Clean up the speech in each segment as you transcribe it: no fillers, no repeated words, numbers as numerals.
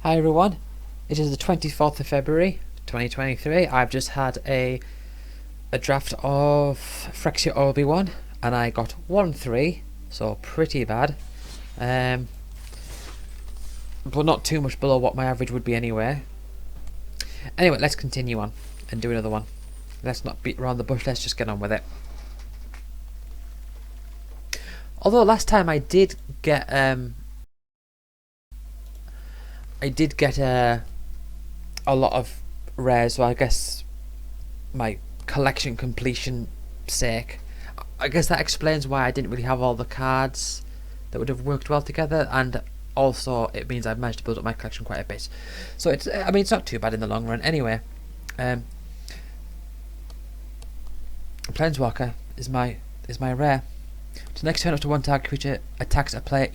Hi everyone, it is the 24th of February 2023. I've just had a draft of Phyrexia Obi-Wan and I got 1-3, so pretty bad. But not too much below what my average would be anyway. Anyway, let's continue on and do another one. Let's not beat around the bush, let's just get on with it. Although last time I did get a lot of rares, so I guess my collection completion sake, I guess that explains why I didn't really have all the cards that would have worked well together, and also it means I've managed to build up my collection quite a bit. So it's, I mean, it's not too bad in the long run. Anyway, Planeswalker is my rare. So next turn, up to one target creature attacks a player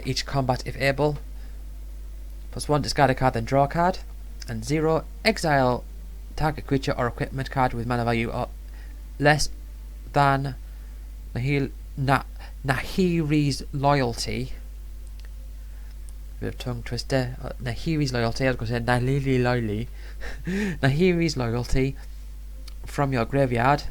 each combat if able. +1, discard a card, then draw a card. And 0, exile target creature or equipment card with mana value or less than Nahiri's Loyalty. Bit of tongue twister. Nahiri's Loyalty, I was going to say Nahiri Loyalty. Nahiri's Loyalty from your graveyard.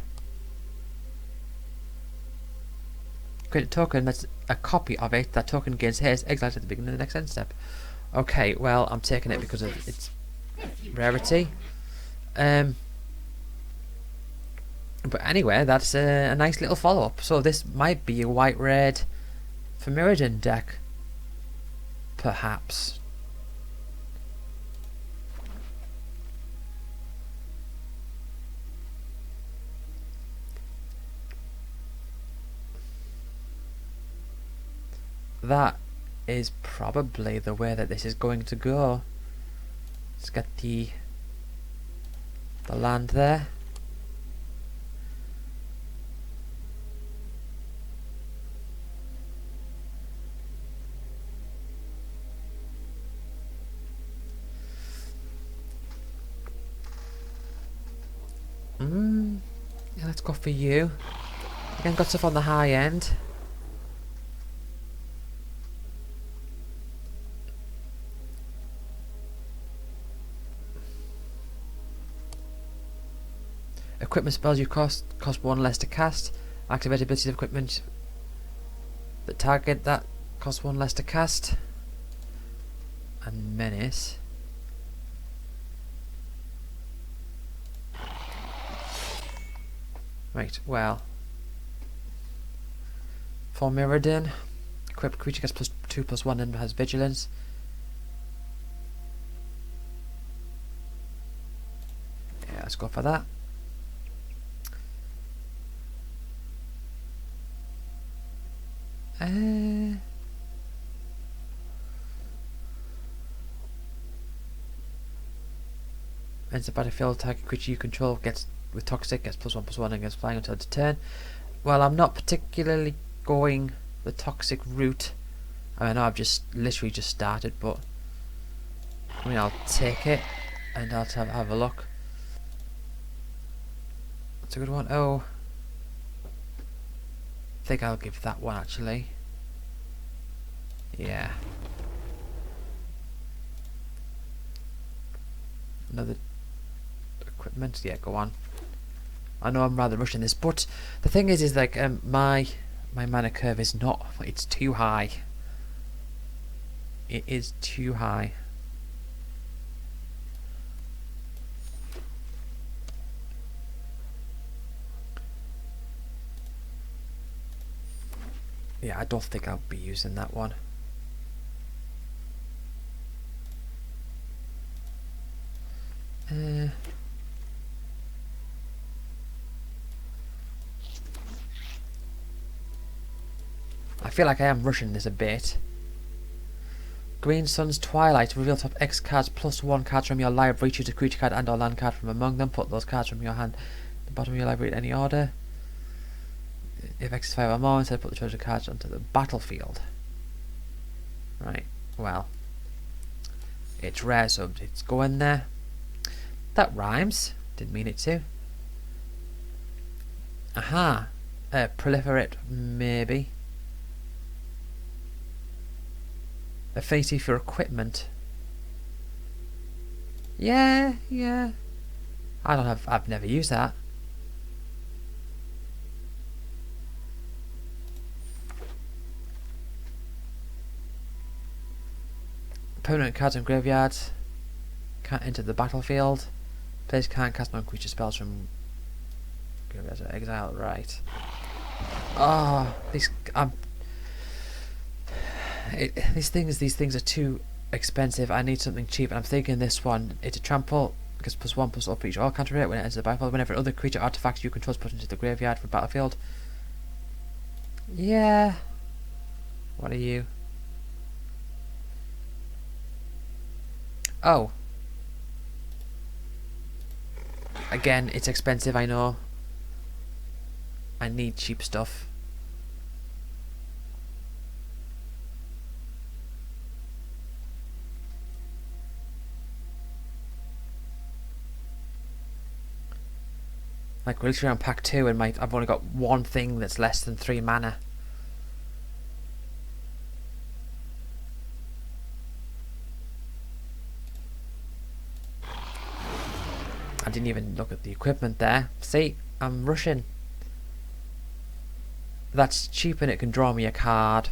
Create a token that's a copy of it. That token gains haste, exiled at the beginning of the next end step. Okay, well, I'm taking it because of its rarity. But anyway, that's a nice little follow-up. So this might be a white red for Mirrodin deck, perhaps. That is probably the way that this is going to go. Let's get the land there. Yeah, let's go for you. Again, got stuff on the high end. Equipment spells you cost 1 less to cast. Activate abilities of equipment that target that cost 1 less to cast. And menace. Right, well. For Mirrodin, equipped creature gets +2/+1 and has vigilance. Yeah, let's go for that. Ends the battlefield, target creature you control gets with toxic gets +1/+1 and gets flying until its turn. Well, I'm not particularly going the toxic route. I know I've just literally just started, but I mean, I'll take it and I'll have a look. That's a good one. Oh, I think I'll give that one actually. Yeah. Another equipment. Yeah, go on. I know I'm rather rushing this, but the thing is like my mana curve is not. It's too high. It is too high. Yeah, I don't think I'll be using that one. I feel like I am rushing this a bit. Green Sun's Twilight. Reveal top X cards +1 cards from your library. Choose a creature card and or land card from among them. Put those cards from your hand at the bottom of your library in any order. If X is 5 or more, instead put the treasure cards onto the battlefield. Right, well. It's rare, so it's going there. That rhymes. Didn't mean it to. Aha. Proliferate, maybe. Affinity for equipment. Yeah. I've never used that. Permanent cards in graveyards. Can't enter the battlefield. Players can't cast non-creature spells from graveyards or exile. Right. Oh, these these things are too expensive. I need something cheap, and I'm thinking this one. It's a trample. Gets +1/+0 for each all counter it when it enters the battlefield. Whenever another creature artifact you control is put into the graveyard for battlefield. Yeah. What are you? Oh. Again, it's expensive, I know. I need cheap stuff. Like, we're literally on pack 2 and I've only got one thing that's less than 3 mana. I didn't even look at the equipment there. See, I'm rushing. That's cheap and it can draw me a card.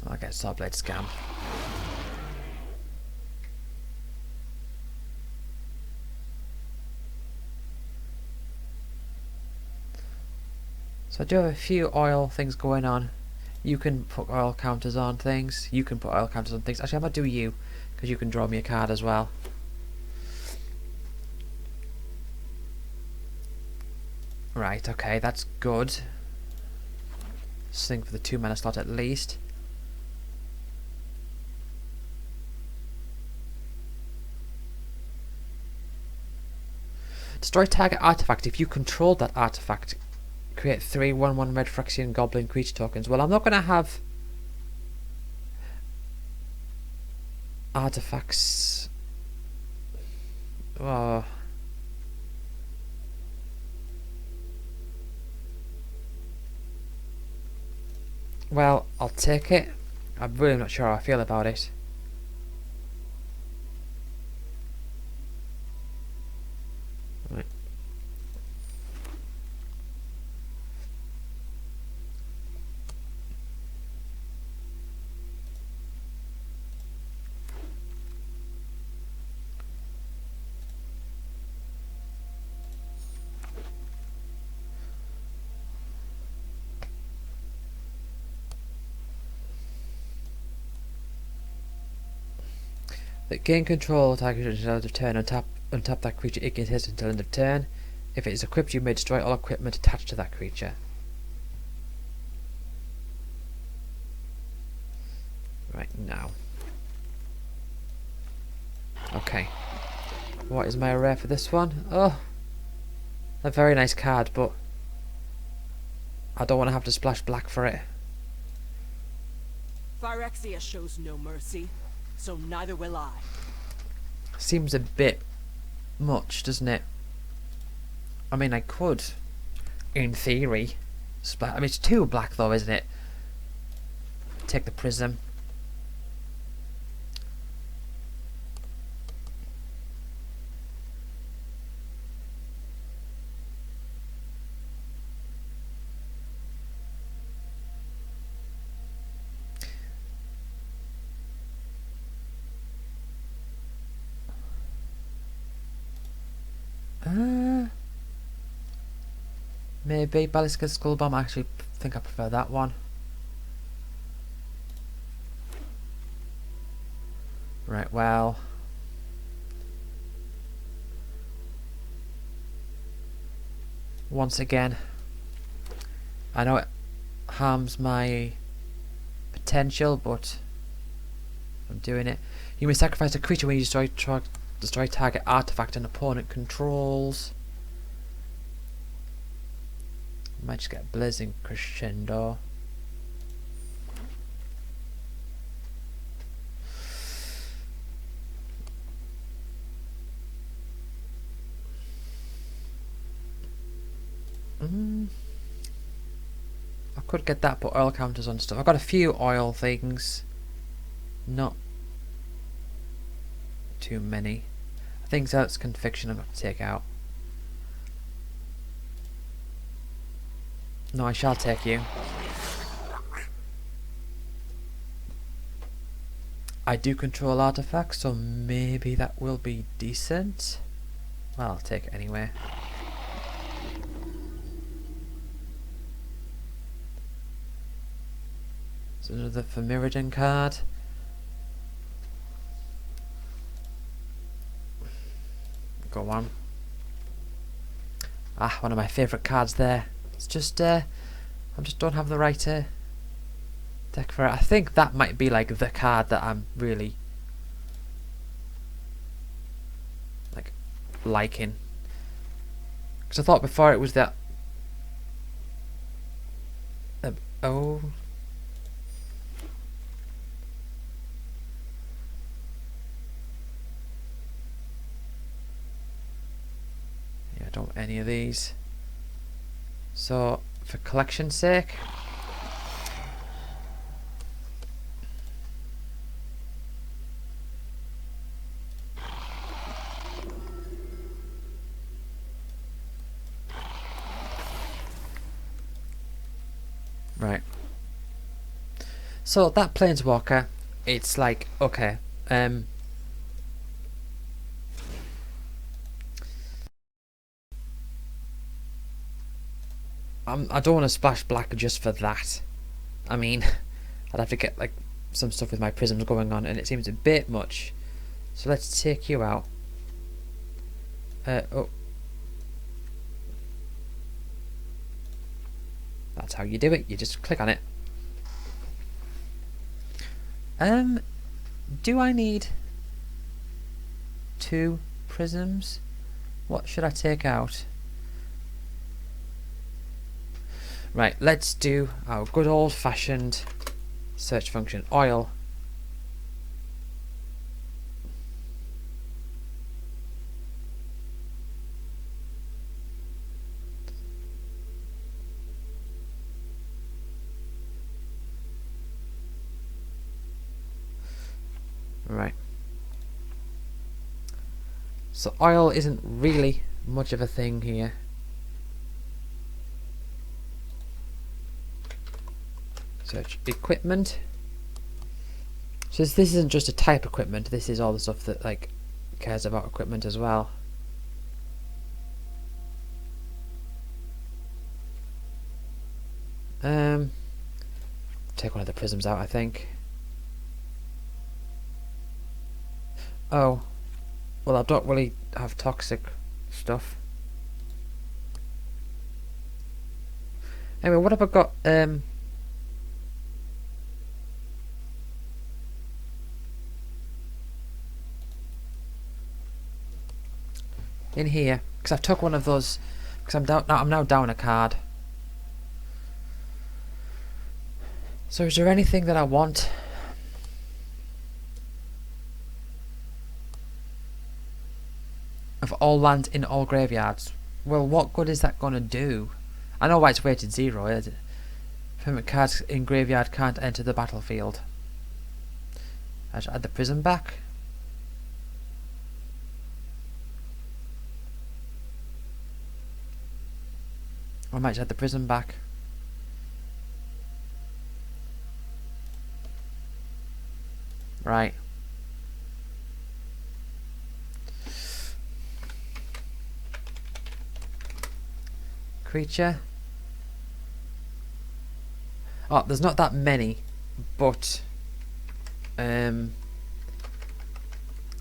I'll get Sawblade Scam. So I do have a few oil things going on. You can put oil counters on things. You can put oil counters on things. Actually, I'm going to do you, because you can draw me a card as well. Right, okay, that's good. Sing for the 2 mana slot at least. Destroy target artifact. If you control that artifact, create 3 1/1 red Phyrexian goblin creature tokens. Well, I'm not going to have artifacts. Oh. Well, I'll take it. I'm really not sure how I feel about it. Right. That gain control of target until end of turn. Untap that creature it gets hit until end of turn. If it is equipped, you may destroy all equipment attached to that creature. Right now. Okay. What is my rare for this one? Oh, a very nice card, but I don't want to have to splash black for it. Phyrexia shows no mercy, so neither will I. Seems a bit much, doesn't it? I mean, I could, in theory, splash. I mean, it's 2 black though, isn't it? Take the prism. Maybe Ballistic Skull Bomb. I actually think I prefer that one. Right, well. Once again, I know it harms my potential, but I'm doing it. You may sacrifice a creature when you destroy target artifact an opponent controls. Might just get Blazing Crescendo. could get that, put oil counters on stuff. I've got a few oil things. Not too many. I think that's conviction I'm going to take out. No, I shall take you. I do control artifacts, so maybe that will be decent. Well, I'll take it anyway. So another Phyrexia card. Go on. Ah, one of my favourite cards there. It's just, I just don't have the right deck for it. I think that might be like the card that I'm really liking. Because I thought before it was that. Oh. Yeah, I don't want any of these. So, for collection's sake. Right. So that Planeswalker, it's like, okay, I don't want to splash black just for that. I mean, I'd have to get like some stuff with my prisms going on, and it seems a bit much. So let's take you out. Oh. That's how you do it. You just click on it. Do I need 2 prisms? What should I take out? Right, let's do our good old-fashioned search function. Oil. Right. So oil isn't really much of a thing here. Search equipment. So this isn't just a type equipment, this is all the stuff that like cares about equipment as well. Take one of the prisms out, I think. Oh, well, I don't really have toxic stuff. Anyway, what have I got? In here, because I've took one of those. Because I'm now down a card. So is there anything that I want? Of all lands in all graveyards. Well, what good is that gonna do? I know why it's weighted 0. Is it? Permanent cards in graveyard can't enter the battlefield. I should add the prism back. I might just add the prism back. Right. Creature. Oh, there's not that many, but I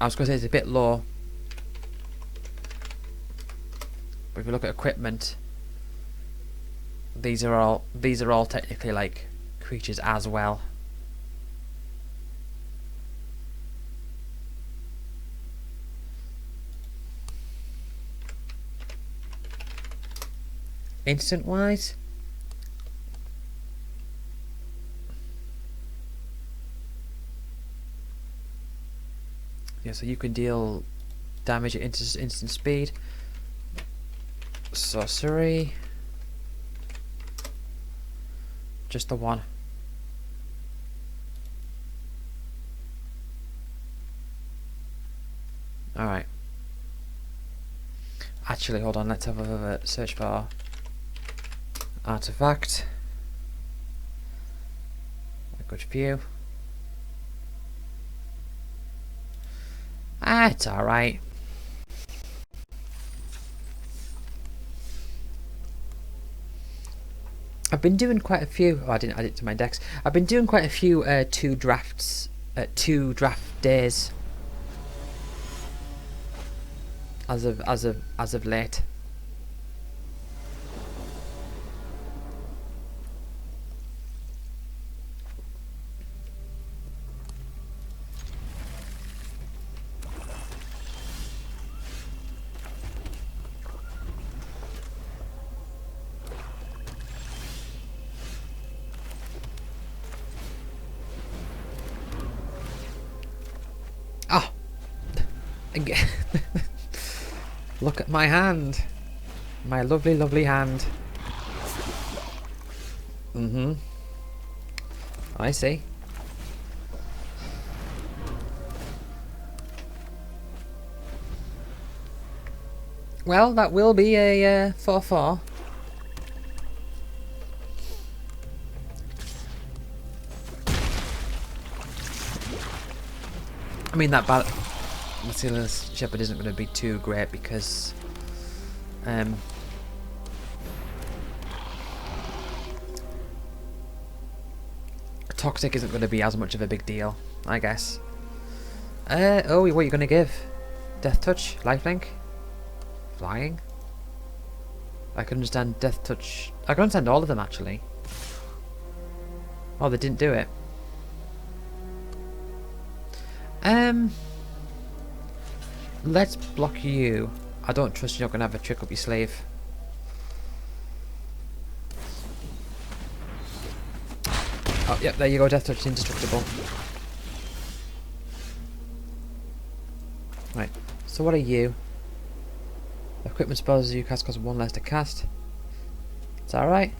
was going to say it's a bit low. But if you look at equipment, these are all technically like creatures as well. Instant wise, yeah, so you can deal damage at instant speed. Sorcery. Just the one. Alright. Actually, hold on, let's have a search for artifact. A good view. Ah, it's alright. I've been doing quite a few. Oh, I didn't add it to my decks. I've been doing quite a few 2 drafts, 2 draft days. As of late. Oh, again. Look at my hand. My lovely, lovely hand. I see. Well, that will be a 4/4. I mean, that Basilisc's Shepherd isn't going to be too great because Toxic isn't going to be as much of a big deal, I guess. Oh, what are you going to give? Death Touch? Lifelink? Flying? I can understand Death Touch. I can understand all of them, actually. Oh, they didn't do it. Let's block you. I don't trust you're going to have a trick up your sleeve. Oh, yep, there you go. Death Touch is indestructible. Right, so what are you? Equipment spells you cast cost 1 less to cast. Is that alright?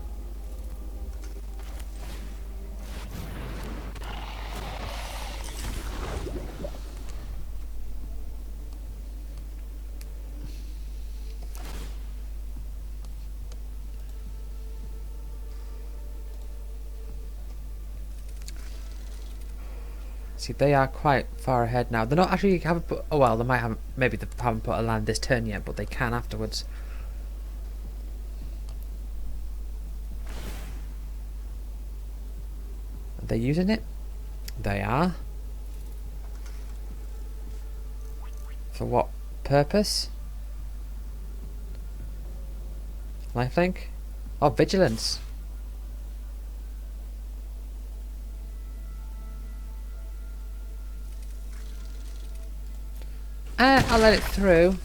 See, they are quite far ahead now. They're not actually haven't put. Oh well, they might have. Maybe they haven't put a land this turn yet, but they can afterwards. Are they using it? They are. For what purpose? Lifelink? Oh, vigilance. I'll let it through.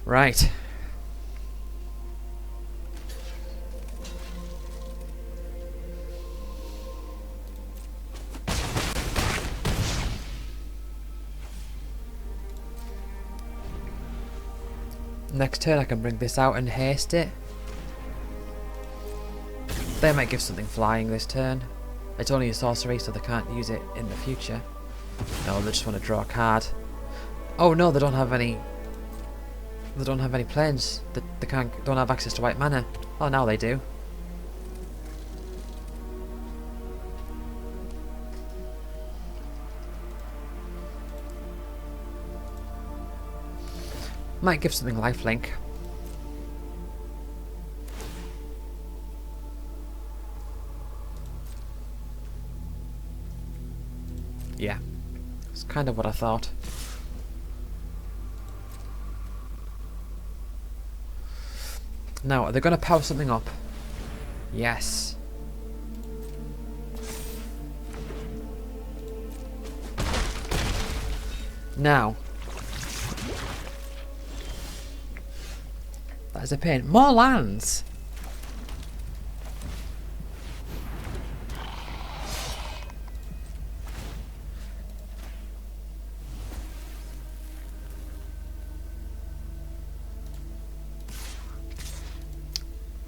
Right. Next turn I can bring this out and haste it. They might give something flying this turn. It's only a sorcery, so they can't use it in the future. No, they just want to draw a card. Oh no, they don't have any. They don't have any planes. They don't have access to white mana. Oh, now they do. Might give something lifelink. Yeah, it's kind of what I thought. Now, are they going to power something up? Yes. Now. That is a pain. More lands!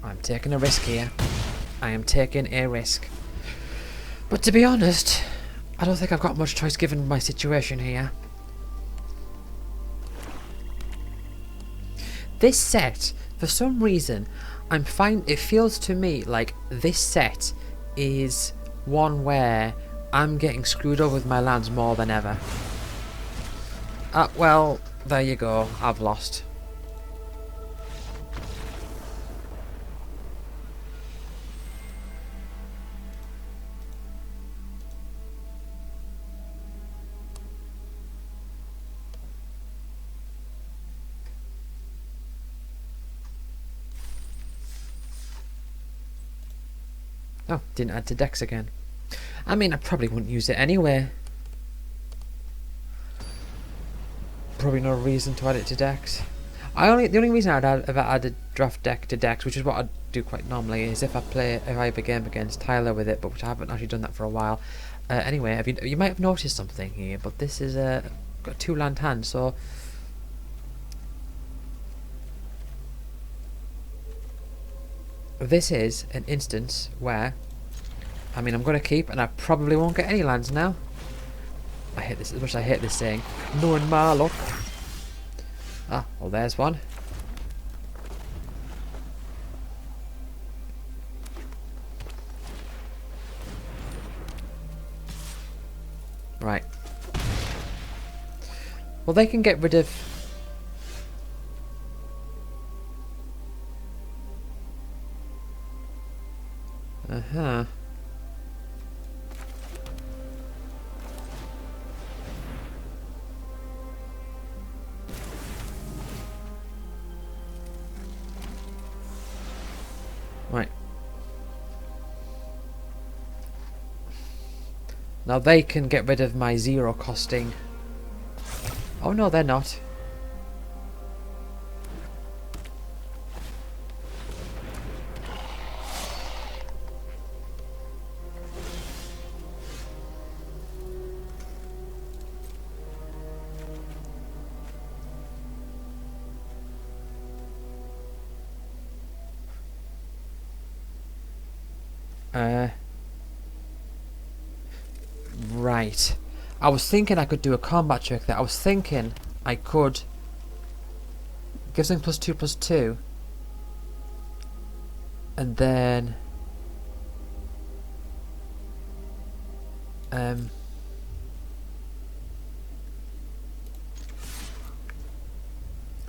I'm taking a risk here. I am taking a risk. But to be honest, I don't think I've got much choice given my situation here. This set, for some reason, it feels to me like this set is one where I'm getting screwed over with my lands more than ever. Well, there you go. I've lost. Oh, didn't add to decks again. I mean, I probably wouldn't use it anyway. Probably no reason to add it to decks. The only reason I'd ever add a draft deck to decks, which is what I do quite normally, is if I have a game against Tyler with it, but which I haven't actually done that for a while. Anyway, you might have noticed something here, but this is got a 2-land hand, so this is an instance where, I mean, I'm going to keep, and I probably won't get any lands now. I hate this as much as I hate this saying. Knowing my luck. Ah, well, there's one. Right. Well, they can get rid of... Uh-huh. Right. Now they can get rid of my 0 costing. Oh no, they're not. Right. I was thinking I could do a combat trick there. I was thinking I could give something +2/+2 and then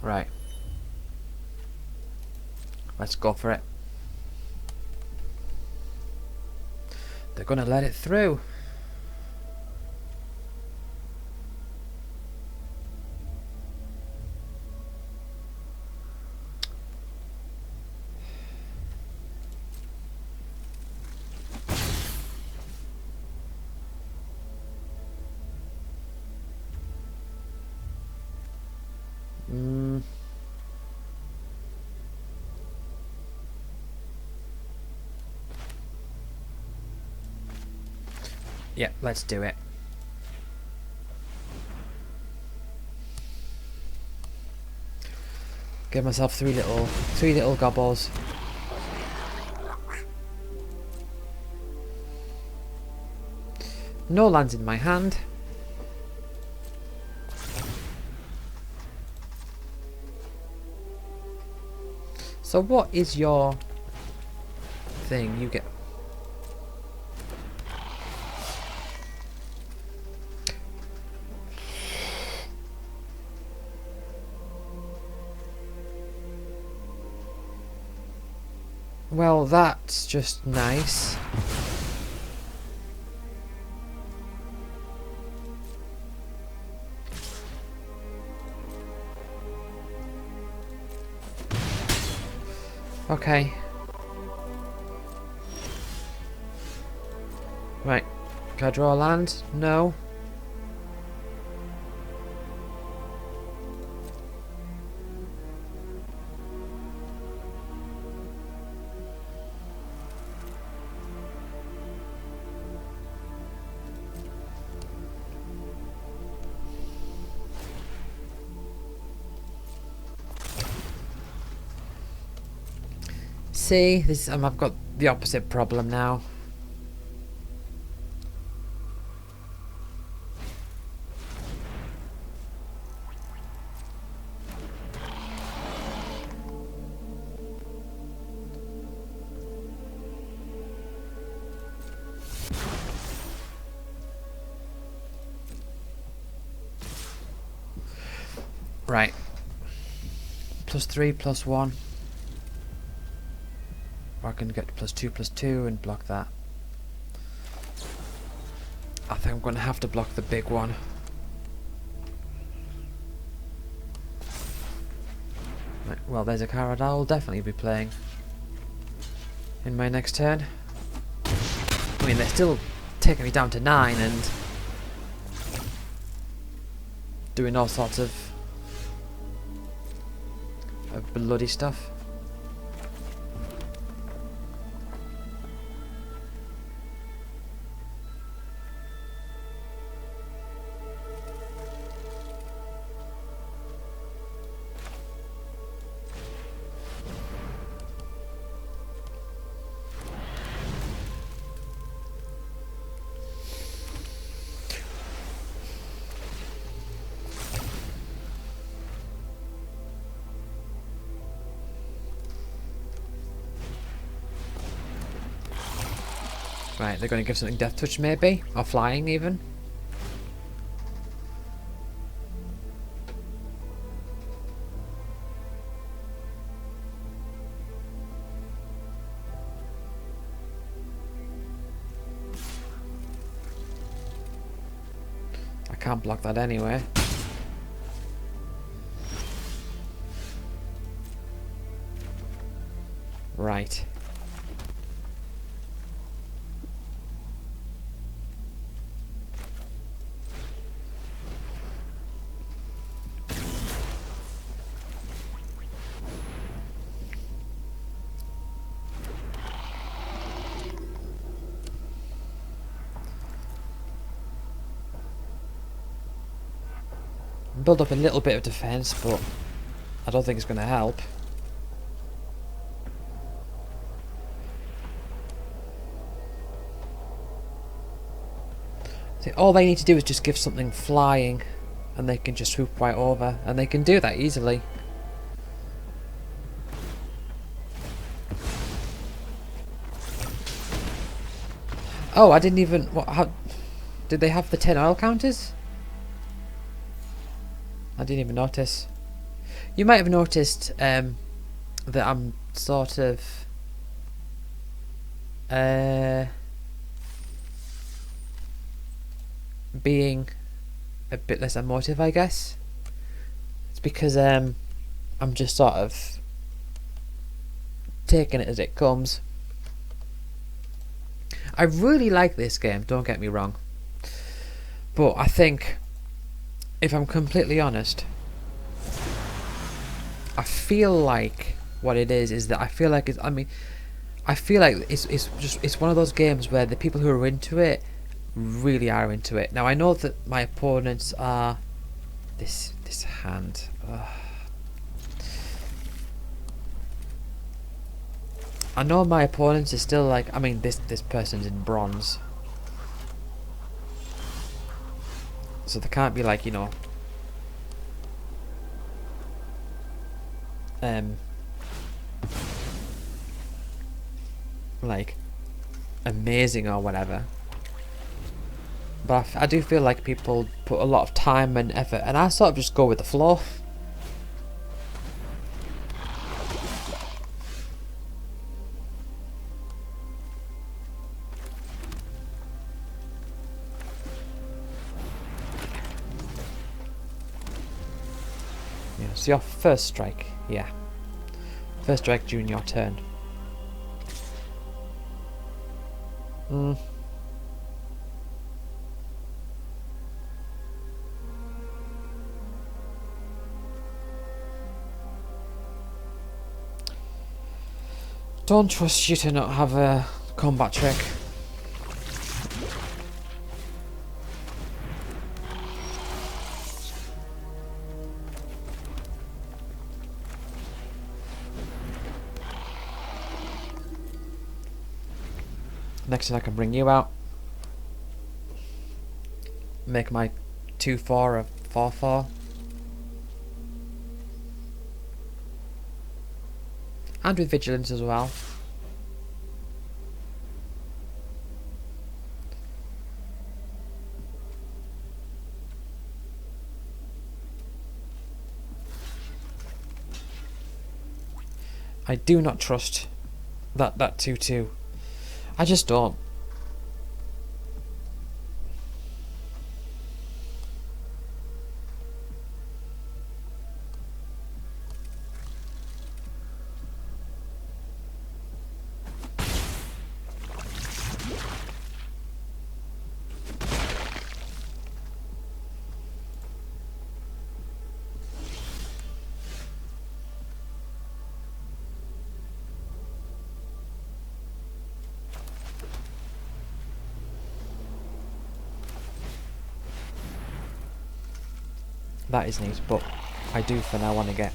right. Let's go for it. They're gonna let it through. Yeah, let's do it. Give myself three little gobbles. No lands in my hand. So what is your thing? You get... Well, that's just nice. Okay. Right. Can I draw a land? No. See, this I've got the opposite problem now. Right. +3, +1. Or I can get +2, +2 and block that. I think I'm going to have to block the big one. Right, well, there's a card I'll definitely be playing in my next turn. I mean, they're still taking me down to 9 and doing all sorts of bloody stuff. Right, they're going to give something Death Touch maybe? Or Flying even? I can't block that anyway. Right. Build up a little bit of defense, but I don't think it's going to help. See, all they need to do is just give something flying and they can just swoop right over, and they can do that easily. Oh, I didn't even... What? How did they have the 10 oil counters? I didn't even notice. You might have noticed that I'm sort of being a bit less emotive, I guess. It's because I'm just sort of taking it as it comes. I really like this game, don't get me wrong. But I think, if I'm completely honest, I feel like what it is that I feel like it's, I mean, I feel like it's one of those games where the people who are into it really are into it. Now I know that my opponents are this hand. Ugh. I know my opponents are still like, I mean, this person's in bronze, so they can't be like, you know, like amazing or whatever. But I do feel like people put a lot of time and effort, and I sort of just go with the flow. Yeah, so your first strike, yeah. First strike during your turn. Don't trust you to not have a combat trick. Next thing I can bring you out. Make my 2/4 a 4/4. And with vigilance as well. I do not trust that 2/2. I just don't. That is neat, but I do for now want to get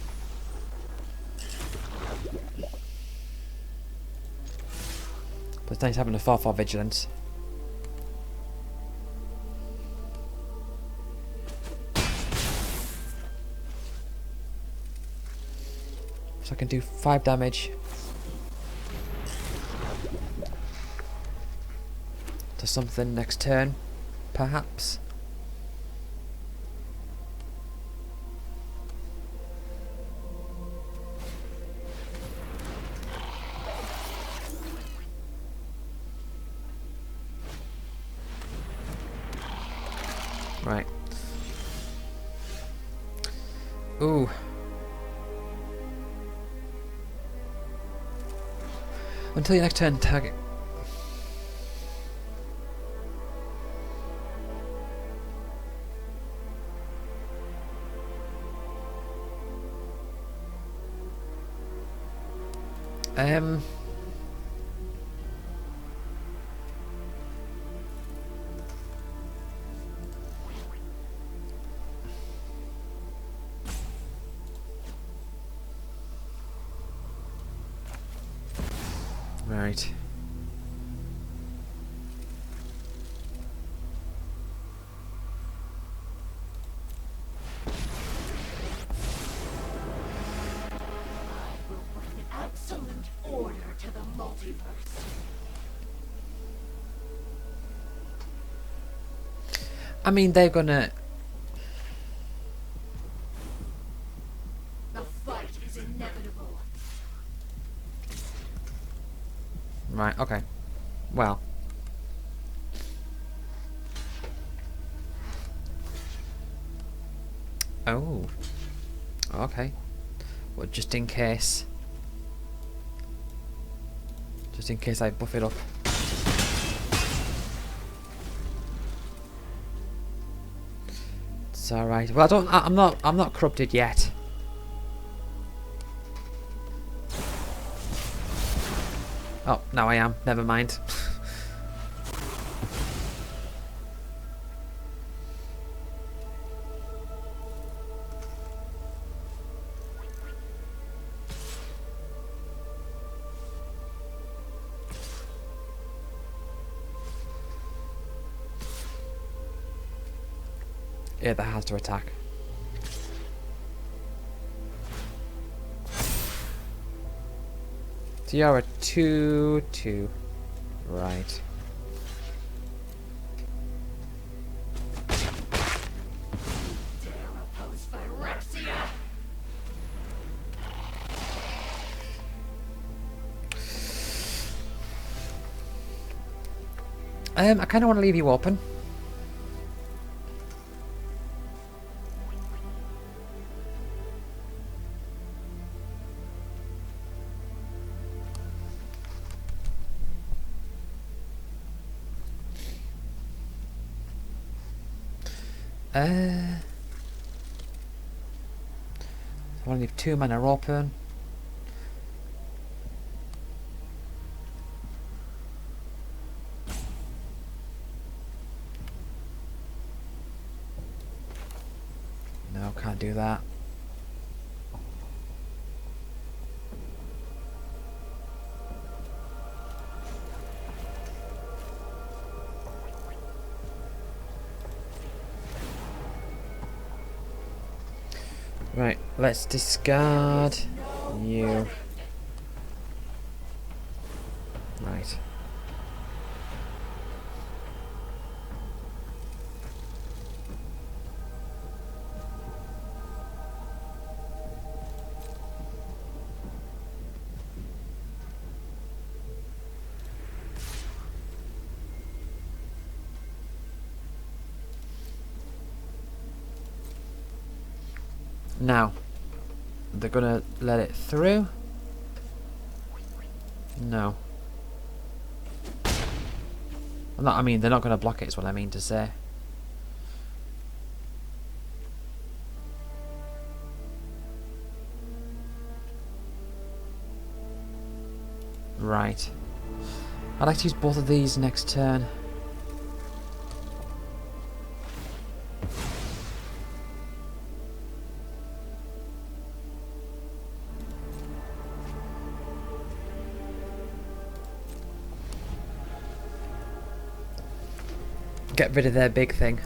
but it's nice having a 4/4 vigilance. So I can do 5 damage to something next turn, perhaps. Right. Ooh. Until your next turn, target. Right. Absolute order to the multiverse. I mean, they're gonna. The fight is inevitable. Right, okay. Well. Oh. Okay. Well, just in case. Just in case I buff it up. It's alright. Well, I'm not corrupted yet. Oh, now I am. Never mind. Yeah, that has to attack. So you're a 2/2. Right. Dare oppose Phyrexia? I kind of want to leave you open. I want to leave 2 mana open. No, can't do that. Right, let's discard you. Right. Now, they're gonna let it through? No. I mean, they're not gonna block it is what I mean to say. Right. I'd like to use both of these next turn. Get rid of their big thing.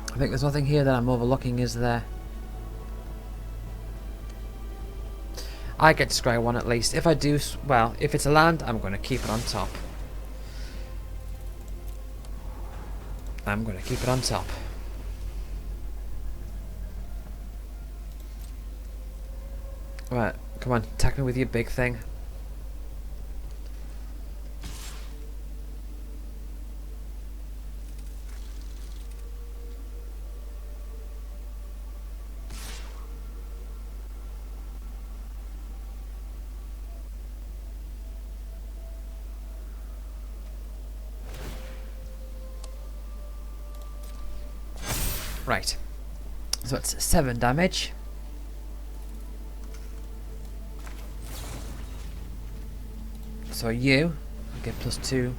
I think there's nothing here that I'm overlooking, is there? I get to scry one at least. If I do, well, if it's a land, I'm going to keep it on top. I'm going to keep it on top. Right, come on, attack me with your big thing. Right, so it's 7 damage. So you get +2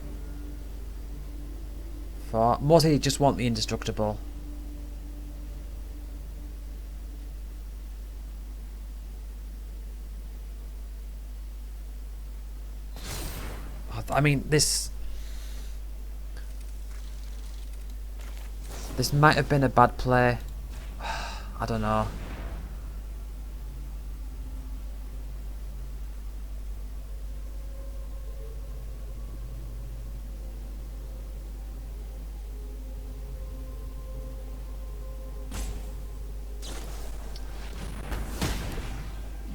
for mostly you just want the indestructible. I mean this might have been a bad play. I don't know.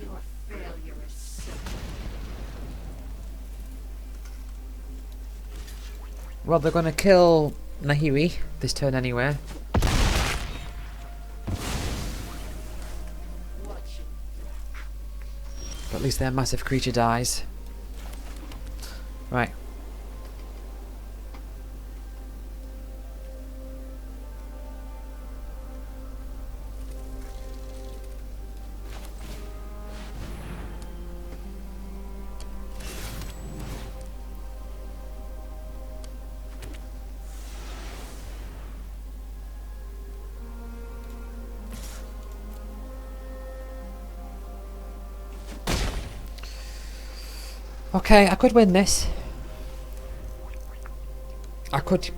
Your failure is certain. Well, they're going to kill Nahiri this turn anyway. But at least their massive creature dies. Right. Okay, I could win this. I could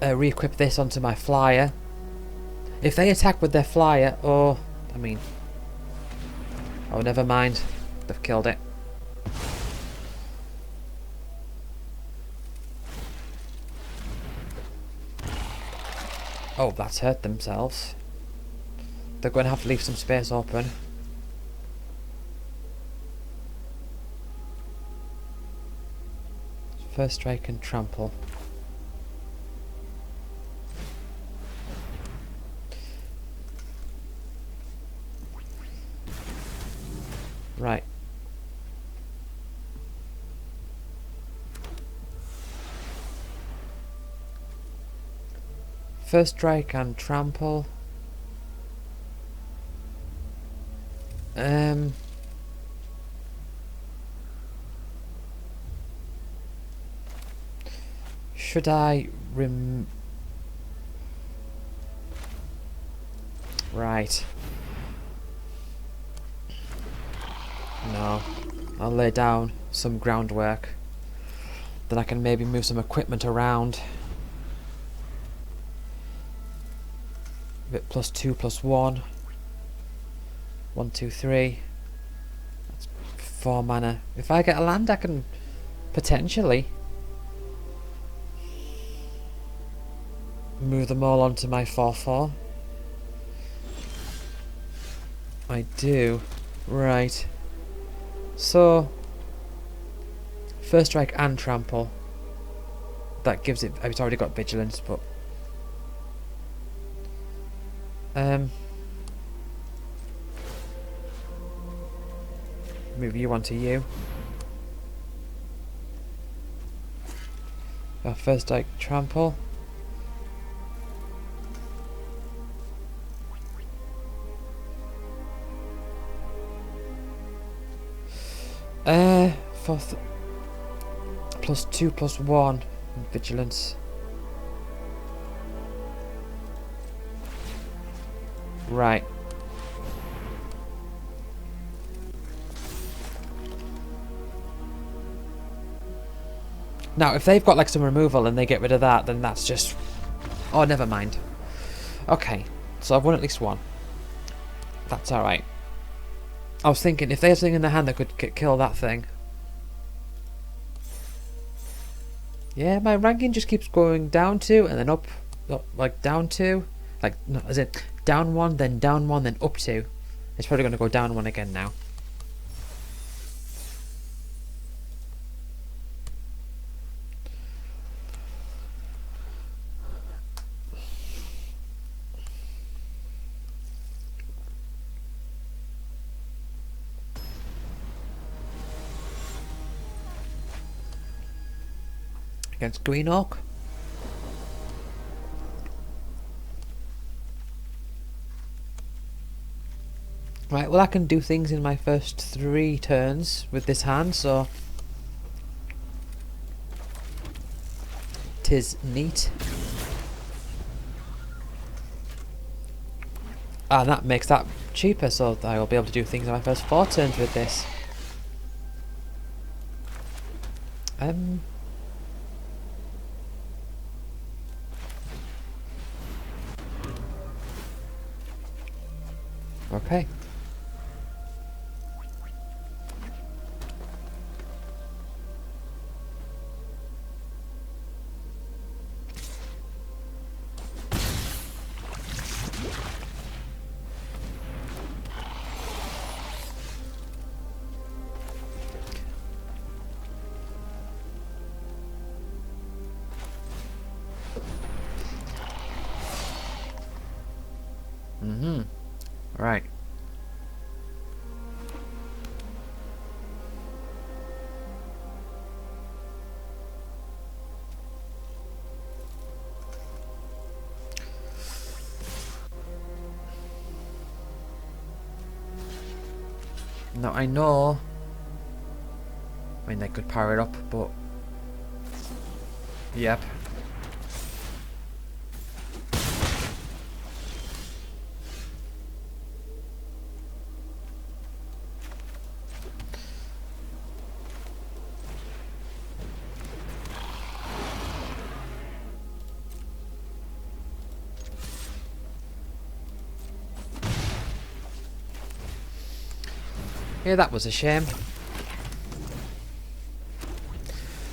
re-equip this onto my flyer. If they attack with their flyer, oh, I mean... Oh, never mind. They've killed it. Oh, that's hurt themselves. They're going to have to leave some space open. First strike and trample. Right. First strike and trample. should I Right. No. I'll lay down some groundwork. Then I can maybe move some equipment around. Bit +2/+1. 1, 2, 3. That's 4 mana. If I get a land, I can potentially move them all onto my 4/4. I do. Right. So, first strike and trample. That gives it. It's already got vigilance, but move you onto you. First strike, trample. Fourth +2/+1 vigilance. Right. Now, if they've got like some removal and they get rid of that, then that's just... Oh, never mind. Okay, so I've won at least one. That's alright. I was thinking, if they have something in their hand that could kill that thing. Yeah, my ranking just keeps going down 2 and then up, like down 2. Like, no, is it down 1, then down 1, then up 2? It's probably going to go down 1 again now. Against Green Oak. Right, well I can do things in my first 3 turns with this hand, so... 'Tis neat. And that makes that cheaper, so I will be able to do things in my first 4 turns with this. Okay. Right. Now I know, I mean they could power it up, but yep. Yeah, that was a shame.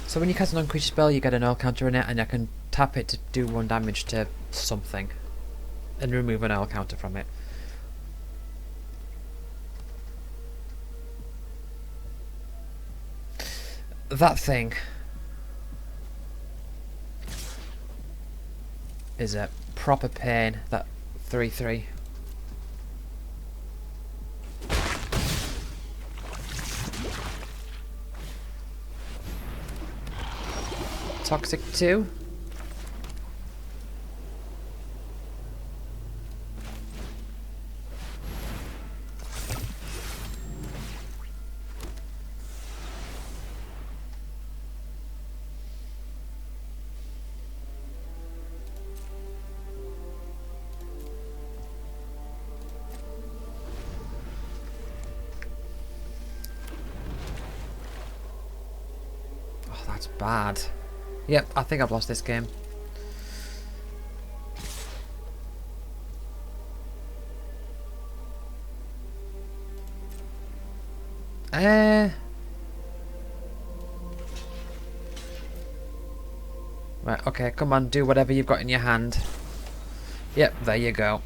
So when you cast an non-creature spell, you get an Earl counter in it, and I can tap it to do 1 damage to something, and remove an Earl counter from it. That thing is a proper pain, that 3/3. Toxic 2. That's bad. Yep, I think I've lost this game. Right, okay, come on, do whatever you've got in your hand. Yep, there you go.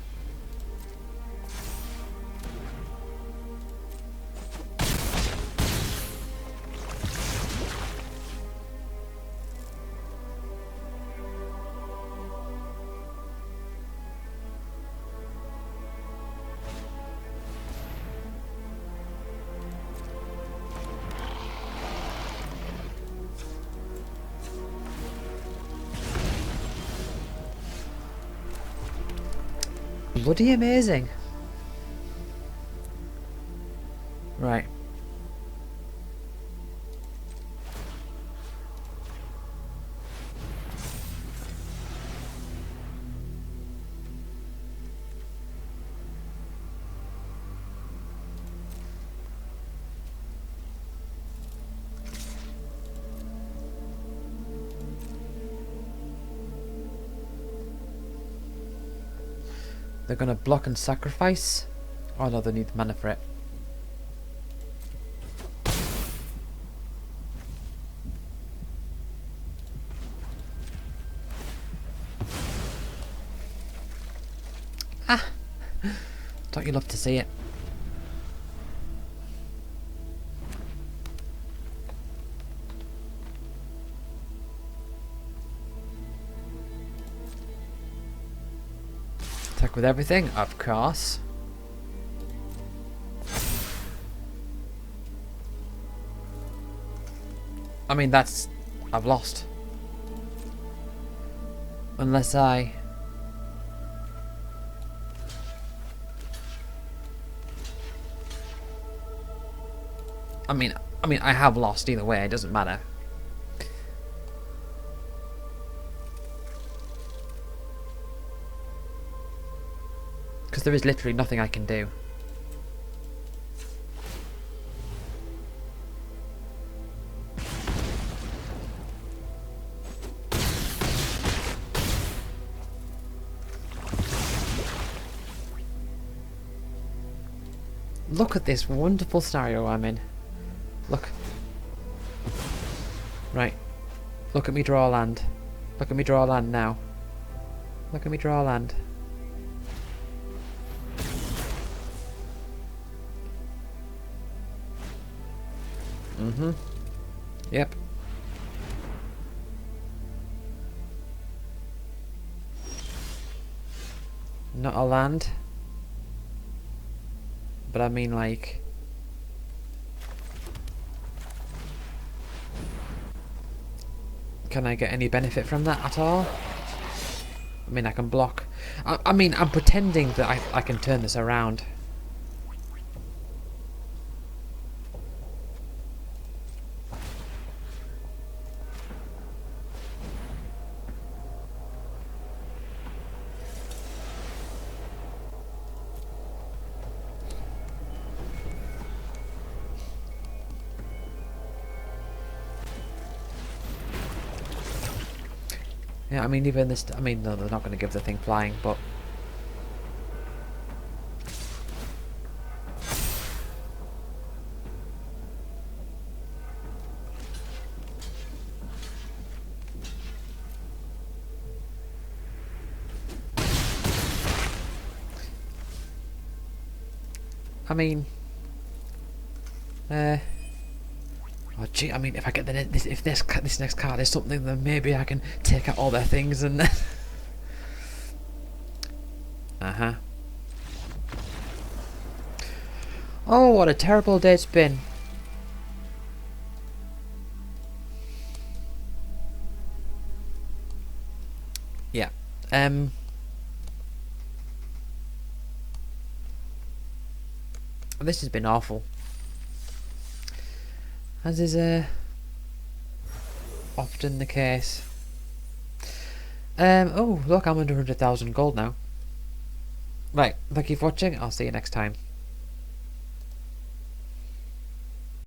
Bloody amazing. Right. They're gonna block and sacrifice. Oh no, they need mana for it. Ah! Don't you love to see it? Attack with everything, of course. I mean, that's... I've lost. Unless I... I mean, I have lost either way, it doesn't matter. Because there is literally nothing I can do. Look at this wonderful scenario I'm in. Look. Right. Look at me draw land. Look at me draw land now. Look at me draw land. Mm-hmm. Yep. Not a land. But I mean, like... Can I get any benefit from that at all? I mean, I can block. I mean, I'm pretending that I can turn this around. Yeah, I mean, even this... I mean, no, they're not going to give the thing flying, but... I mean... Oh gee, I mean, if I get if this next card is something, then maybe I can take out all their things and then... Uh-huh. Oh, what a terrible day it's been. Yeah. This has been awful. As is often the case. Oh, look, I'm under 100,000 gold now. Right, thank you for watching. I'll see you next time.